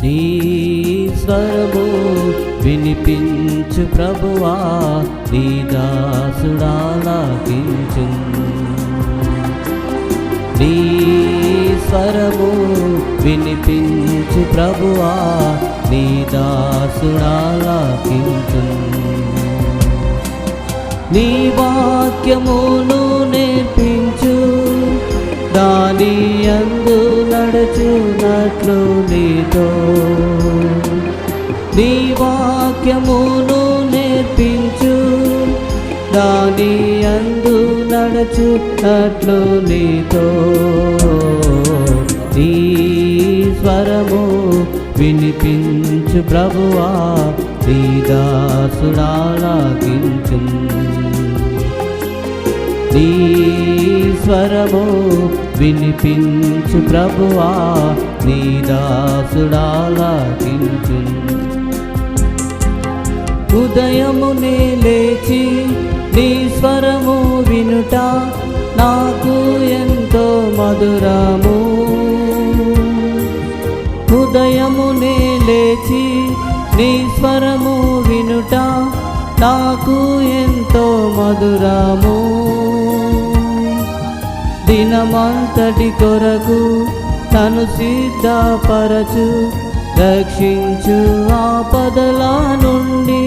నీ స్వరము వినిపించు ప్రభువా, నీ దాసుడాలకించు. నీ స్వరము వినిపించు ప్రభువా, నీ దాసుడాలకించు. నీ వాక్యమును నేర్పించు, దాని యందు నడుచున్నట్లు నీతో. నీ వాక్యమును నేర్పించు, దాని యందు నడుచున్నట్లు నీతో. నీ స్వరము వినిపించు ప్రభువా, నీ దాసుడాలకించు. నీ స్వరము వినిపించు ప్రభువా, నీ దాసుడాలకించు. ఉదయమునే లేచి నీ స్వరము వినుట నాకు ఎంతో మధురము. ఉదయమునే లేచి నీ స్వరము వినుట నాకు ఎంతో మధురము. దినమంతటి కొరకు తను సిద్ధపరచు, రక్షించు ఆపదల నుండి,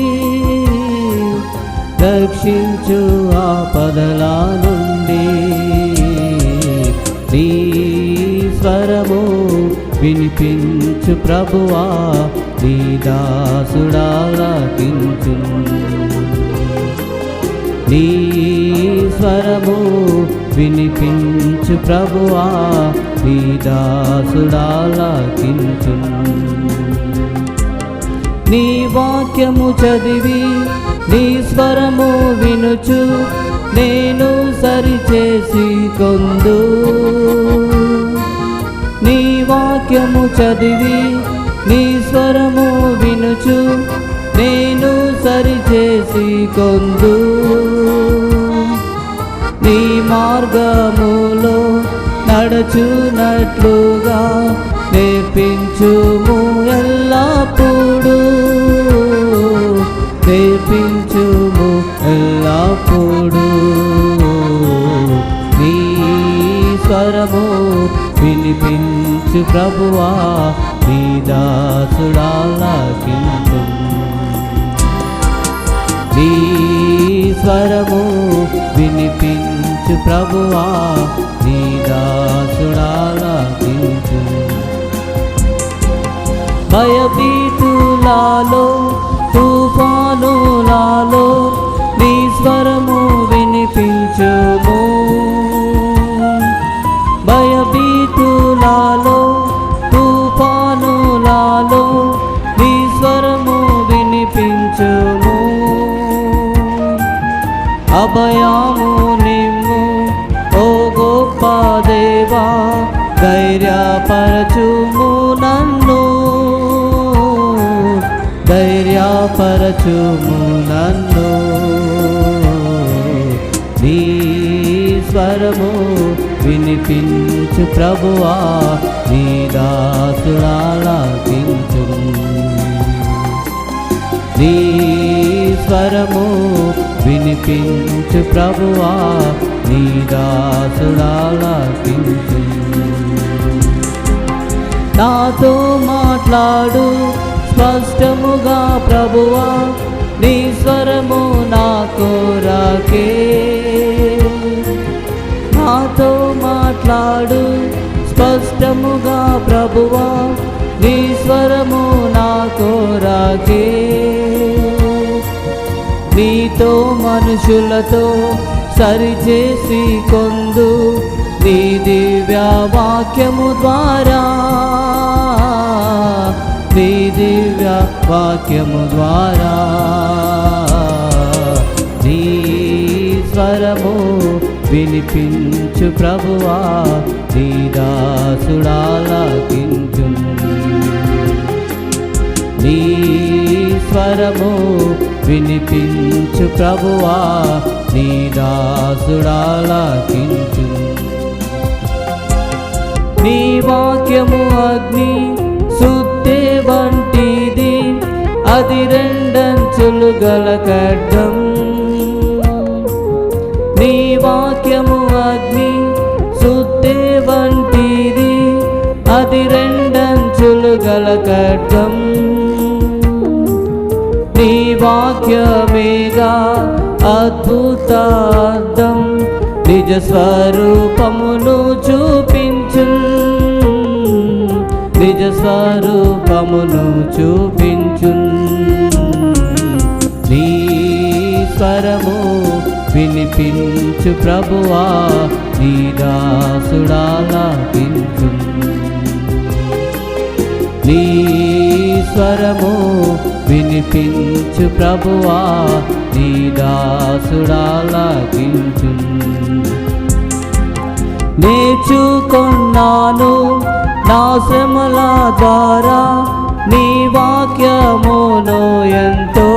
రక్షించు ఆపదల నుండి. నీ స్వరము వినిపించు ప్రభువా, నీ దాసుడాలకించు. నీ స్వరము వినిపించు ప్రభువా, నీ దాసుడాలకించు. నీ వాక్యము చదివి నీ స్వరము వినుచు, నేను సరిచేసి కొందు. నీ వాక్యము చదివి నీ స్వరము వినుచు, నేను సరిచేసి కొందు. నీ మార్గములో నడుచునట్లుగా నేర్పించుము ఎల్లప్పుడు, నేర్పించుము ఎల్లప్పుడు. నీ స్వరము వినిపించు ప్రభువా, నీ దాసుడాలకించు. నీ స్వరము వినిపించు ప్రభువా, నీ దాసుడాలకించు. భయభీతులలో తుఫానులలో నీ స్వరము వినిపించుము. భయభీతులలో తుఫానులలో నీ స్వరము వినిపించుము. అభయము నిమ్ము ఓ గొప్ప దేవా, ధైర్యపరచుము నన్ను, ధైర్యపరచుము నన్ను. నీ స్వరము వినిపించు ప్రభువా, నీ దాసుడాలకించు. నీ స్వరము వినిపించు ప్రభువా, నీ దాసుడాలకించు. నాతో మాట్లాడు స్పష్టముగా ప్రభువా, నీ స్వరము నా కోరకే. నాతో మాట్లాడు స్పష్టముగా ప్రభువా, నీ స్వరము నా కోరకే. నీతో మనుషులతో సరిచేసి కొందు, నీ దివ్య వాక్యము ద్వారా, నీ దివ్య వాక్యము ద్వారా. నీ స్వరము వినిపించు ప్రభువా, నీ దాసుడాలకించు. నీ స్వరము వినిపించు ప్రభువా, నీ దాసుడాలకించు. నీ వాక్యము అగ్ని సుత్తె వంటిది, అది రెండంచులు గల ఖడ్గం. నీ వాక్యము అగ్ని సుత్తె వంటిది, అది రెండంచులు గల ఖడ్గం. నీ వాక్యమేగా అద్భుతార్థం, నిజ స్వరూపమును చూపించు, నిజ స్వరూపమును చూపించు. నీ స్వరము వినిపించు ప్రభువా, నీ దాసుడాలకించు. నీ స్వరము వినిపించు ప్రభువా, నీ దాసుడాలకించు. నేర్చుకొన్నాను నా శ్రమల ద్వారా, నీ వాక్యమును ఎంతో.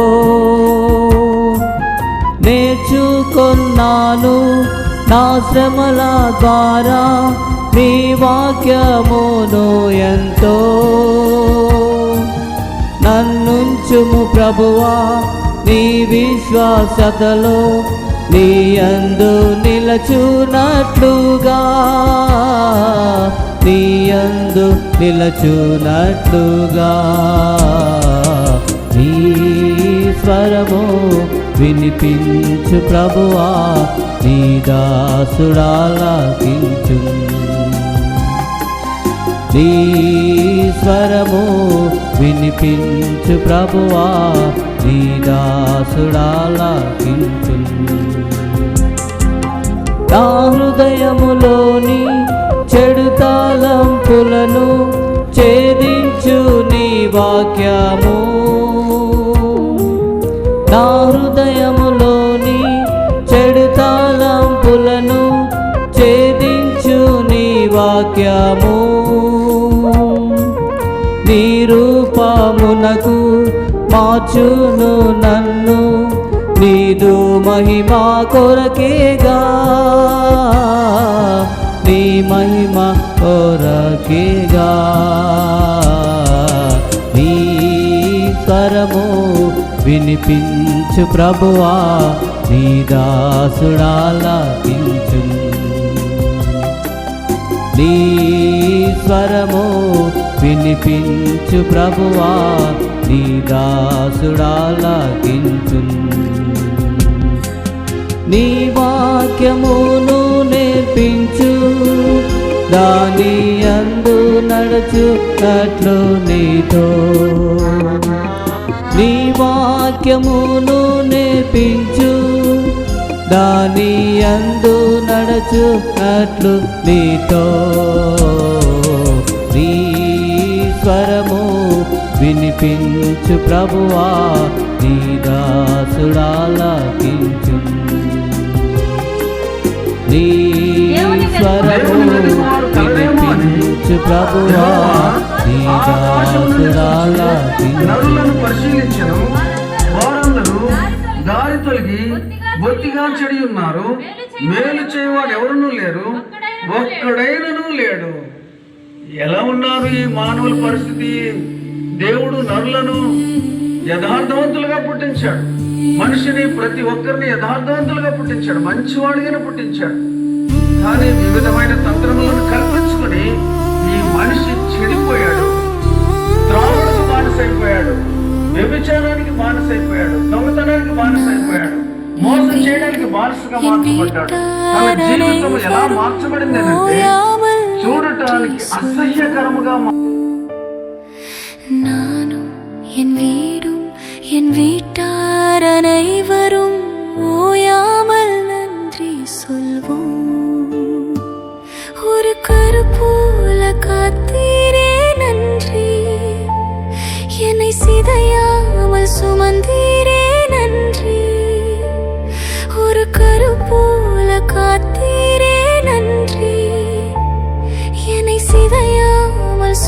నేర్చుకొన్నాను నా శ్రమల ద్వారా, నీ వాక్యమును ఎంతో. నన్నుంచుము ప్రభువా నీ విశ్వాసతలో, నీ యందు నిలచునట్లుగా, నీ యందు నిలచునట్లుగా. నీ స్వరము వినిపించు ప్రభువా, నీ దాసుడాలకించు. నీ స్వరము వినిపించు ప్రభువా, నీ దాసుడాలకించు. నా హృదయములోని చెడు తలంపులను ఛేదించు నీ వాక్యము. నా హృదయములోని చెడు తలంపులను ఛేదించు నీ వాక్యము. నీ రూపమునకు మార్చును నన్ను, నీదు మహిమా కొరకేగా, నీ మహిమ కొరకేగా. నీ స్వరము వినిపించు ప్రభువా, నీ దాసుడాలకించు. నీ స్వరము వినిపించు ప్రభువా, నీ దాసుడాలకించు. నీ వాక్యమును నేర్పించు, దాని యందు నడుచునట్లు నీతో. నీ వాక్యమును నేర్పించు, దాని యందు నడుచునట్లు నీతో. నీ స్వరము వినిపించు ప్రభువా, నీ దాసుడాలకించు. నీ స్వరము వినిపించు ప్రభువా, నీ దాసుడాలకించు. పరిశీలించను, వారందరూ దారి తొలగి బొత్తిగా చెడి ఉన్నారు, మేలు చేయవాడు ఎవరునూ లేరు, ఒక్కడైనను లేడు. ఎలా ఉన్నారు ఈ మానవుల పరిస్థితి? దేవుడు నరులను యథార్థవంతులుగా పుట్టించాడు. మనిషిని ప్రతి ఒక్కరిని యథార్థవంతులుగా పుట్టించాడు, మంచివాడిగానే పుట్టించాడు. కానీ వివిధమైన తంత్రములను కల్పించుకుని ఈ మనిషి చెడిపోయాడు. త్రాగుడుకు బానిసైపోయాడు, వ్యభిచారానికి బానిసైపోయాడు, దొంగతనానికి బానిసైపోయాడు, మోసం చేయడానికి బానిసగా మార్చబడ్డాడు. తన జీవితం ఎలా మార్చబడింది అంటే చూడటానికి అసహ్యకరముగా. நானும் என் வீடும் என் வீட்டார் அனைவரும் ஓயாமல் நன்றி சொல்வோம். ஒரு கருப்போல காத்தீரே நன்றி, என்னை சிதையாமல் சுமந்தீரே நன்றி. ஒரு கருப்போல காத்தீரே நன்றி, என்னை சிதையாமல்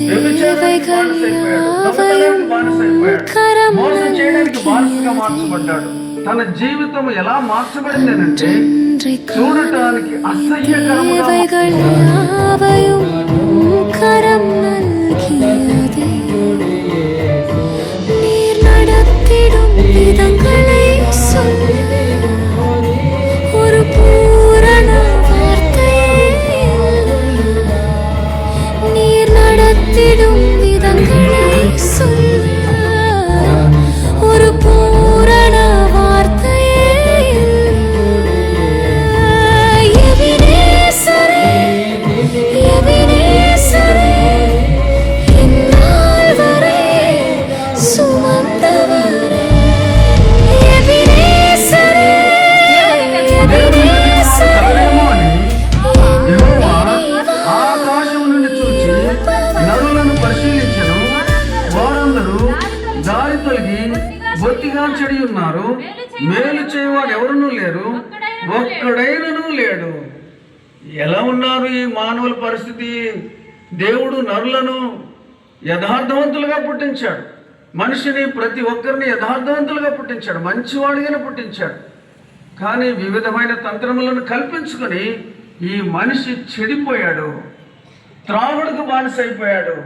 వ్యభిచారానికి బానిసైపోయాడు, దొంగతనానికి బానిసైపోయాడు, మోసం చేయడానికి బానిసగా మార్చబడ్డాడు. తన జీవితం ఎలా మార్చబడింది అంటే చూడటానికి అసహ్యకరముగా கரம் நல்கியதே நீர் நடத்திடும் விதங்களை சொல்ல ஒரு பூரண வார்த்தையே நீர் நடத்திடும் விதங்களை சொல்ல ஒரு பூரண வார்த்தையே எபினேசரே எபினேசரே இந்நாள் வரை சுமந்தவரே எபினேசரே எபினேசரே యెహోవా ఆకాశం నుండి చూచి నరులను పరిశీలించెను, వారందరూ దారి తొలగి బొత్తిగా చెడి ఉన్నారు, మేలు చేయవాడు ఎవరునూ లేరు, ఒక్కడైనను లేడు. ఎలా ఉన్నారు ఈ మానవుల పరిస్థితి? దేవుడు నరులను యథార్థవంతులుగా పుట్టించాడు, మనిషిని ప్రతి ఒక్కరిని యథార్థవంతులుగా పుట్టించాడు, మంచివాడిగానే పుట్టించాడు. కానీ వివిధమైన తంత్రములను కల్పించుకొని ఈ మనిషి చెడిపోయాడు, త్రాగుడుకు బానిసైపోయాడు,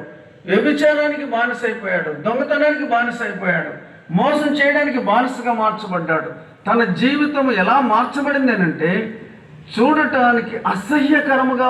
వ్యభిచారానికి బానిసైపోయాడు, దొంగతనానికి బానిసైపోయాడు, మోసం చేయడానికి బానిసగా మార్చబడ్డాడు. తన జీవితం ఎలా మార్చబడింది అంటే చూడటానికి అసహ్యకరముగా